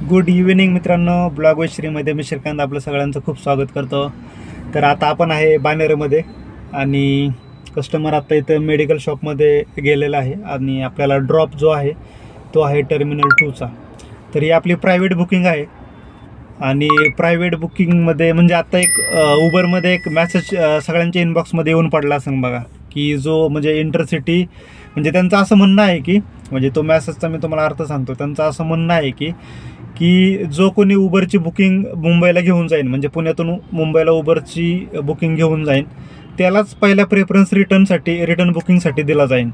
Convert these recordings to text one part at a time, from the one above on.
Good evening मित्रांनो, blog with श्रीमध्ये मी श्रीकांत आपलं सगळ्यांचं खूप स्वागत करतो. तर आता आपण आहे बानेरमध्ये आणि कस्टमर आता इथं मेडिकल शॉपमध्ये गेलेला आहे आणि आपल्याला ड्रॉप जो आहे तो आहे टर्मिनल 2चा. तर ही आपली प्रायव्हेट बुकिंग आहे आणि प्रायव्हेट बुकिंगमध्ये म्हणजे आता एक उबरमध्ये एक मेसेज सगळ्यांच्या इनबॉक्समध्ये येऊन पडला असेल बघा, की जो म्हणजे इंटरसिटी म्हणजे त्यांचं असं म्हणणं आहे की म्हणजे तो मेसेजचा मी तुम्हाला अर्थ सांगतो. त्यांचं असं म्हणणं आहे की जो कोणी उबरची बुकिंग मुंबईला घेऊन जाईल म्हणजे पुण्यातून मुंबईला उबरची बुकिंग घेऊन जाईल त्यालाच पहिला प्रेफरन्स रिटर्न बुकिंगसाठी दिला जाईल.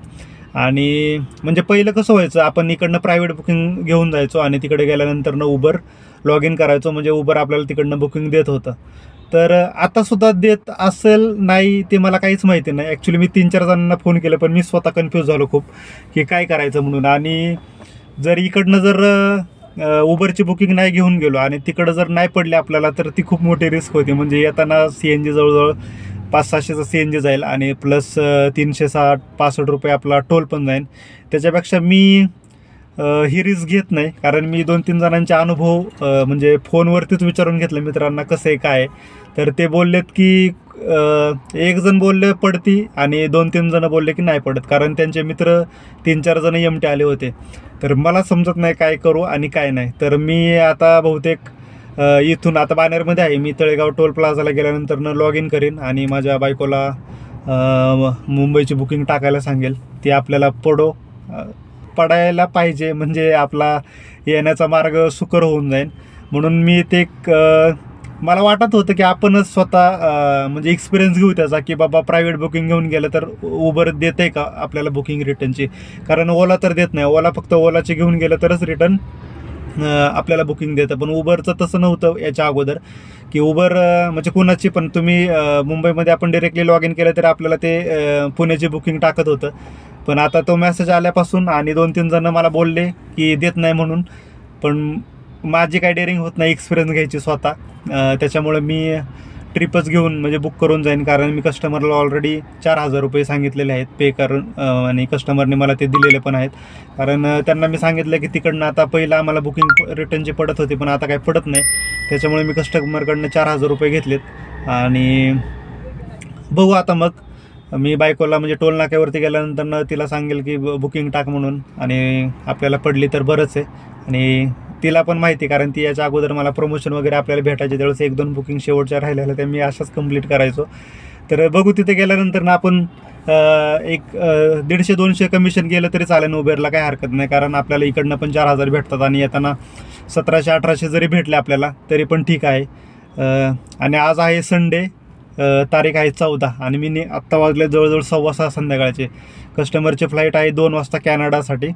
आणि म्हणजे पहिलं कसं व्हायचं, आपण इकडनं प्रायव्हेट बुकिंग घेऊन जायचो आणि तिकडे गेल्यानंतर उबर लॉग इन करायचो म्हणजे उबर आपल्याला तिकडनं बुकिंग देत होतं. तर आतासुद्धा देत असेल नाही ते मला काहीच माहिती नाही. ॲक्च्युली मी 3-4 जणांना फोन केले पण मी स्वतः कन्फ्यूज झालो खूप की काय करायचं म्हणून. आणि जर इकडनं जर उबरची बुकिंग नाही घेऊन गेलो आणि तिकडं जर नाही पडली आपल्याला तर ती खूप मोठी रिस्क होती. म्हणजे येताना CNG जवळजवळ 500-600चा CNG जाईल आणि प्लस 360-65 रुपये आपला टोल पण जाईल. त्याच्यापेक्षा मी ही रिस्क घेत नाही, कारण मी 2-3 जणांचे अनुभव म्हणजे फोनवरतीच विचारून घेतले मित्रांना कसं आहे काय. तर ते बोललेत की एक जण बोलले पडती आणि 2-3 जण बोलले की नाही पडत, कारण त्यांचे मित्र 3-4 जण एमटे आले होते. तर मला समजत नाही काय करू आणि काय नाही. तर मी आता बहुतेक इथून आता बानेरमध्ये आहे मी, तळेगाव टोल प्लाझाला गेल्यानंतर लॉग इन करीन आणि माझ्या बायकोला मुंबईची बुकिंग टाकायला सांगेल. ती आपल्याला पडायला पाहिजे म्हणजे आपला येण्याचा मार्ग सुकर होऊन जाईल. म्हणून मी ते मला वाटत होतं की आपणच स्वतः म्हणजे एक्सपिरियन्स घेऊ त्याचा, की बाबा प्रायव्हेट बुकिंग घेऊन गेलं तर उबर देते का आपल्याला बुकिंग रिटर्नची. कारण ओला तर देत नाही, ओला फक्त ओलाची घेऊन गेलं तरच रिटर्न आपल्याला बुकिंग देतं. पण उबरचं तसं नव्हतं याच्या अगोदर, की उबर म्हणजे कुणाची पण तुम्ही मुंबईमध्ये आपण डिरेक्टली लॉग इन केलं तर आपल्याला ते पुण्याची बुकिंग टाकत होतं. पण आता तो मेसेज आल्यापासून आणि 2-3 जण मला बोलले की देत नाही म्हणून, पण माझी काही डेअरिंग होत नाही एक्सपिरियन्स घ्यायची स्वतः. त्याच्यामुळे मी ट्रिपच घेऊन म्हणजे बुक करून जाईन, कारण मी कस्टमरला ऑलरेडी 4,000 रुपये सांगितलेले आहेत पे करून आणि कस्टमरने मला ते दिलेले पण आहेत. कारण त्यांना मी सांगितलं की तिकडनं आता पहिलं आम्हाला बुकिंग रिटर्नची पडत होती पण आता काही पडत नाही. त्याच्यामुळे मी कस्टमरकडनं 4,000 रुपये घेतलेत आणि बघू आता मग मी बायकोला म्हणजे टोल नाक्यावरती गेल्यानंतर तिला सांगेल की बुकिंग टाक म्हणून, आणि आपल्याला पडली तर बरंच आहे. आणि तिला पण माहिती, कारण ती याच्या अगोदर मला प्रमोशन वगैरे आपल्याला भेटायचे त्यावेळेस 1-2 बुकिंग शेवटच्या राहिलेल्या त्या मी अशाच कंप्लीट करायचो. तर बघू तिथे गेल्यानंतर ना आपण एक 150-200 कमिशन गेलं तरी चालेल उबेरला, काही हरकत नाही. कारण आपल्याला इकडनं पण 4,000 भेटतात आणि येताना 1700-1800 जरी भेटले आपल्याला तरी पण ठीक आहे. आणि आज आहे संडे, तारीख आहे 14 आणि मी आत्ता वाजले जवळजवळ 6:15 संध्याकाळचे. कस्टमरची फ्लाईट आहे 2 वाजता कॅनडासाठी,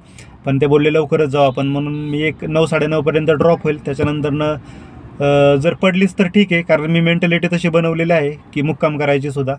पण ते बोलले लवकरच जाऊ आपण, म्हणून मी एक 9-9:30पर्यंत ड्रॉप होईल. त्याच्यानंतरनं जर पडलीच तर ठीक आहे, कारण मी मेंटॅलिटी तशी बनवलेली आहे की मुक्काम करायची सुद्धा.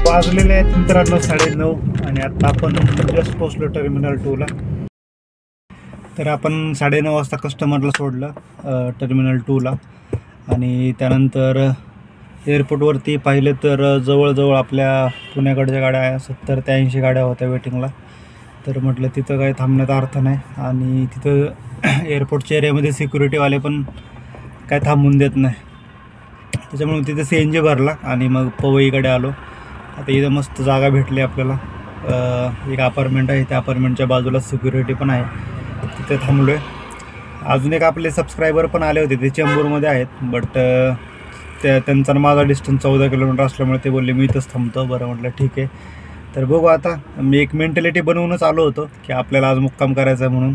वाजलेले आहेत मित्रांनो 9:30 आणि आता आपण जस्ट पोचलो टर्मिनल 2ला. तर आपण 9:30 वाजता कस्टमरला सोडलं टर्मिनल 2ला आणि त्यानंतर एअरपोर्टवरती पाहिलं तर जवळजवळ आपल्या पुण्याकडच्या गाड्या 70 ते 80 गाड्या होत्या वेटिंगला. तर म्हटलं तिथं काही थांबण्यात अर्थ नाही आणि तिथं एअरपोर्टच्या एरियामध्ये सिक्युरिटीवाले पण काय थांबून देत नाही. त्याच्यामुळे तिथे CNG भरला आणि मग पवईकडे आलो. आता इथं मस्त जागा भेटली आपल्याला. एक अपार्टमेंट आहे, त्या अपार्टमेंटच्या बाजूला सिक्युरिटी पण आहे, तिथे थांबलो आहे. अजून एक आपले सबस्क्रायबर पण आले होते, ते चेंबूरमध्ये आहेत. बट त्यांचा माझा डिस्टन्स 14 किलोमीटर असल्यामुळे ते बोलले मी इथंच थांबतो. बरं म्हटलं ठीक आहे. तर बघू आता. मी एक मेंटॅलिटी बनवूनच आलो होतो की आपल्याला आज मुक्काम करायचा आहे म्हणून.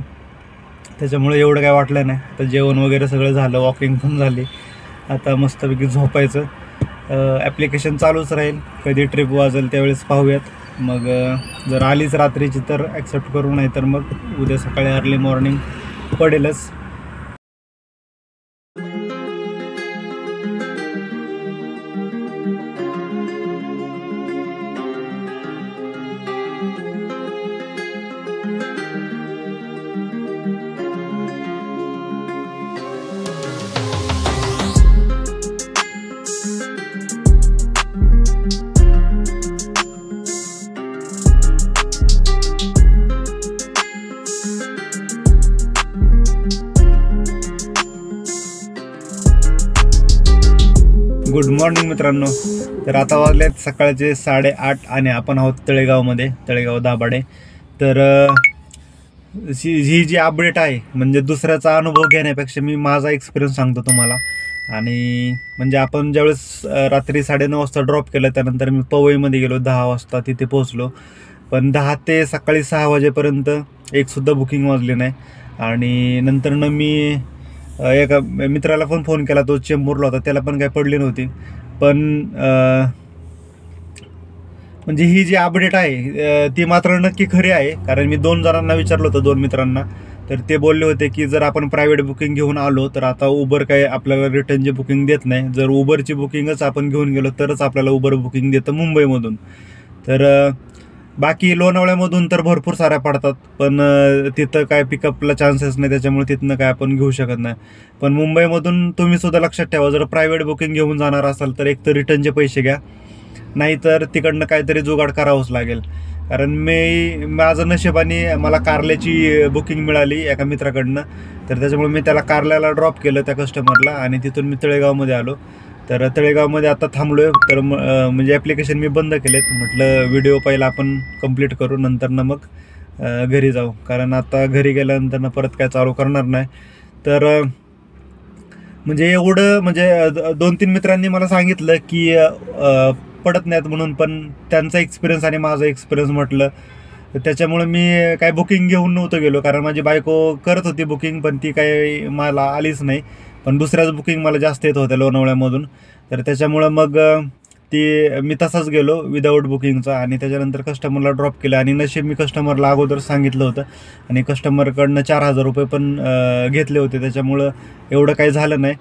त्याच्यामुळे एवढं काय वाटलं नाही. तर जेवण वगैरे सगळं झालं, वॉकिंग पण झाली. आता मस्तपैकी झोपायचं. ॲप्लिकेशन चालूच राहील, कधी ट्रिप वाजेल त्यावेळेस पाहूयात. मग जर आलीच रात्रीची तर ॲक्सेप्ट करू, नाही तर मग उद्या सकाळी अर्ली मॉर्निंग पडेलच. गुड मॉर्निंग मित्रांनो. तर आता वाजले आहेत सकाळचे 8:30 आणि आपण आहोत तळेगावमध्ये, तळेगाव दाभाडे. तर ही जी अपडेट आहे म्हणजे दुसऱ्याचा अनुभव घेण्यापेक्षा मी माझा एक्सपिरियन्स सांगतो तुम्हाला. आणि म्हणजे आपण ज्यावेळेस रात्री 9:30 वाजता ड्रॉप केलं, त्यानंतर मी पवईमध्ये गेलो 10 वाजता, तिथे पोहोचलो. पण 10 ते सकाळी 6 वाजेपर्यंत एकसुद्धा बुकिंग वाजली नाही. आणि नंतरनं मी एका मित्राला पण फोन केला, तो चेंबूरला होता, त्याला पण काही पडली नव्हती. पण म्हणजे ही जी अपडेट आहे ती मात्र नक्की खरी आहे. कारण मी 2 जणांना विचारलं होतं, 2 मित्रांना. तर ते बोलले होते की जर आपण प्रायव्हेट बुकिंग घेऊन आलो तर आता उबर काही आपल्याला रिटर्नची बुकिंग देत नाही. जर उबरची बुकिंगच आपण घेऊन गेलो तरच आपल्याला उबर बुकिंग देतं मुंबईमधून. तर बाकी लोणावळ्यामधून तर भरपूर साऱ्या पडतात, पण तिथं काय पिकअपला चान्सेस नाही, त्याच्यामुळे तिथनं काय आपण घेऊ शकत नाही. पण मुंबईमधून तुम्ही सुद्धा लक्षात ठेवा, जर प्रायव्हेट बुकिंग घेऊन जाणार असाल तर एक तर रिटर्नचे पैसे घ्या, नाहीतर तिकडनं काहीतरी जुगाड करावंच लागेल. कारण माझं नशिबाने मला कारल्याची बुकिंग मिळाली एका मित्राकडनं. तर त्याच्यामुळे मी त्याला कारल्याला ड्रॉप केलं त्या कस्टमरला आणि तिथून मी तळेगावमध्ये आलो. तर तळेगावमध्ये आता थांबलो आहे. तर म्हणजे ॲप्लिकेशन मी बंद केलेत. म्हटलं व्हिडिओ पहिला आपण कंप्लीट करू, नंतरनं मग घरी जाऊ. कारण आता घरी गेल्यानंतर परत काय चालू करणार नाही. तर म्हणजे एवढं म्हणजे 2-3 मित्रांनी मला सांगितलं की पडत नाहीत म्हणून, पण त्यांचा एक्सपिरियन्स आणि माझा एक्सपिरियन्स म्हटलं. त्याच्यामुळे मी काय बुकिंग घेऊन नव्हतं गेलो. कारण माझी बायको करत होती बुकिंग, पण ती काही मला आलीच नाही. पण दुसऱ्याच बुकिंग मला जास्त येत होत्या लोणावळ्यामधून. तर त्याच्यामुळं मग मी तसाच गेलो विदाऊट बुकिंगचा आणि त्याच्यानंतर कस्टमरला ड्रॉप केलं. आणि नशीब मी कस्टमरला अगोदर सांगितलं होतं आणि कस्टमरकडनं 4,000 रुपये पण घेतले होते, त्याच्यामुळं एवढं काही झालं नाही.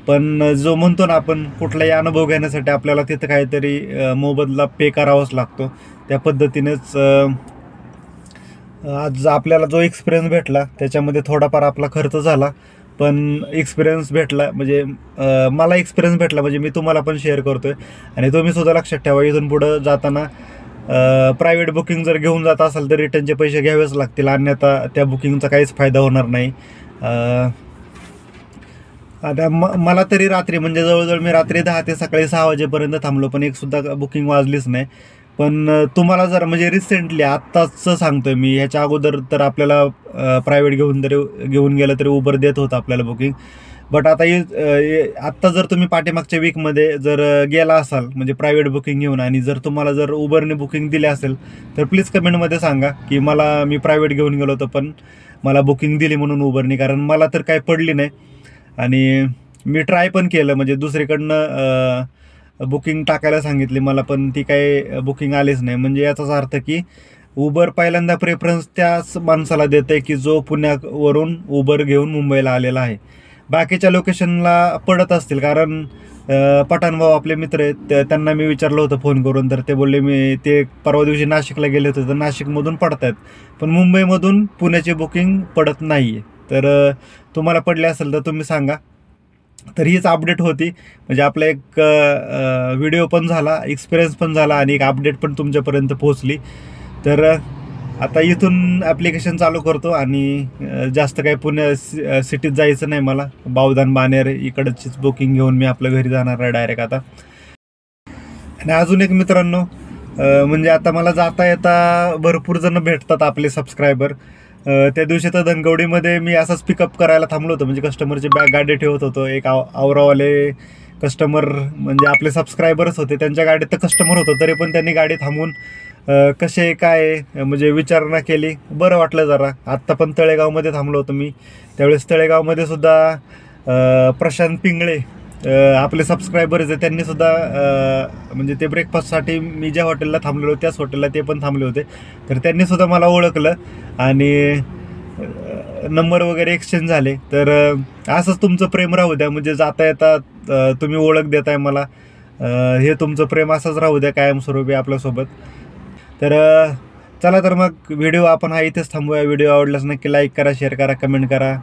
पण जो म्हणतो ना आपण कुठलाही अनुभव घेण्यासाठी आपल्याला तिथं काहीतरी मोबदला पे करावाच लागतो. त्या पद्धतीनेच आज आपल्याला जो एक्सपिरियन्स भेटला त्याच्यामध्ये थोडाफार आपला खर्च झाला, पण एक्सपिरियन्स भेटला. म्हणजे मला एक्सपिरियन्स भेटला म्हणजे मी तुम्हाला पण शेअर करतोय. आणि तुम्ही सुद्धा लक्षात ठेवा, इथून पुढं जाताना प्रायव्हेट बुकिंग जर घेऊन जात असाल तर रिटर्नचे पैसे घ्यावेच लागतील, अन्यथा त्या बुकिंगचा काहीच फायदा होणार नाही. आता मला तरी रात्री म्हणजे जवळजवळ मी रात्री 10 ते सकाळी 6 वाजेपर्यंत थांबलो, पण एकसुद्धा बुकिंग वाजलीच नाही. पण तुम्हाला जर म्हणजे रिसेंटली आत्ताच सांगतोय मी, ह्याच्या अगोदर तर आपल्याला प्रायव्हेट घेऊन गेलं तरी उबर देत होतं आपल्याला बुकिंग. बट आत्ता जर तुम्ही पाठीमागच्या वीकमध्ये जर गेला असाल म्हणजे प्रायव्हेट बुकिंग घेऊन आणि जर तुम्हाला जर उबरने बुकिंग दिली असेल तर प्लीज कमेंटमध्ये सांगा की मी प्रायव्हेट घेऊन गेलो होतो पण मला बुकिंग दिली म्हणून उबरने. कारण मला तर काय पडली नाही आणि मी ट्राय पण केलं, म्हणजे दुसरीकडनं बुकिंग टाकायला सांगितली मला, पण ती काही बुकिंग आलीच नाही. म्हणजे याचाच अर्थ की उबर पहिल्यांदा प्रेफरन्स त्याच माणसाला देतं आहे की जो पुण्यावरून उबर घेऊन मुंबईला आलेला आहे. बाकीच्या लोकेशनला पडत असतील, कारण पठाण भाऊ आपले मित्र आहेत, त्यांना मी विचारलं होतं फोन करून, तर ते बोलले ते परवा दिवशी नाशिकला गेले होते, तर नाशिकमधून पडत आहेत, पण मुंबईमधून पुण्याची बुकिंग पडत नाही आहे. तर तुम्हाला पडले असेल तर तुम्ही सांगा. तर हीच अपडेट होती, म्हणजे आपला एक व्हिडिओ पण झाला, एक्सपिरियन्स पण झाला आणि एक अपडेट पण तुमच्यापर्यंत पोहोचली. तर आता इथून ॲप्लिकेशन चालू करतो आणि जास्त काही पुणे सिटीत जायचं नाही मला. बावधान बाणेर इकडचीच बुकिंग घेऊन मी आपल्या घरी जाणार आहे डायरेक्ट आता. आणि अजून एक मित्रांनो, म्हणजे आता मला जाता येता भरपूर जण भेटतात आपले सबस्क्रायबर. त्या दिवशी तर धनकवडीमध्ये मी असंच पिकअप करायला थांबलो होतो, म्हणजे कस्टमरची गाडी ठेवत होतो. एक आवरावाले कस्टमर म्हणजे आपले सबस्क्रायबरच होते, त्यांच्या गाडीत तर कस्टमर होतं, तरी पण त्यांनी गाडी थांबून कसे काय म्हणजे विचारणा केली. बरं वाटलं जरा. आत्ता पण तळेगावमध्ये थांबलो होतो मी, त्यावेळेस तळेगावमध्ये सुद्धा प्रशांत पिंगळे आपले सबस्क्रायबर्स आहे, त्यांनीसुद्धा म्हणजे ते ब्रेकफास्टसाठी मी ज्या हॉटेलला थांबलेलो त्याच हॉटेलला ते पण थांबले होते, तर त्यांनीसुद्धा मला ओळखलं आणि नंबर वगैरे एक्सचेंज झाले. तर असंच तुमचं प्रेम राहू द्या, म्हणजे जाता येता तुम्ही ओळख देताय मला, हे तुमचं प्रेम असंच राहू द्या कायमस्वरूपी आपल्यासोबत. तर चला, तर मग व्हिडिओ आपण हा इथेच थांबूया. व्हिडिओ आवडल्यास नक्की लाईक करा, शेअर करा, कमेंट करा.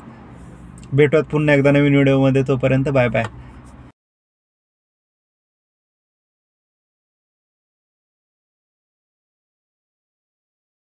भेटूयात पुन्हा एकदा नवीन व्हिडिओमध्ये. तोपर्यंत बाय बाय.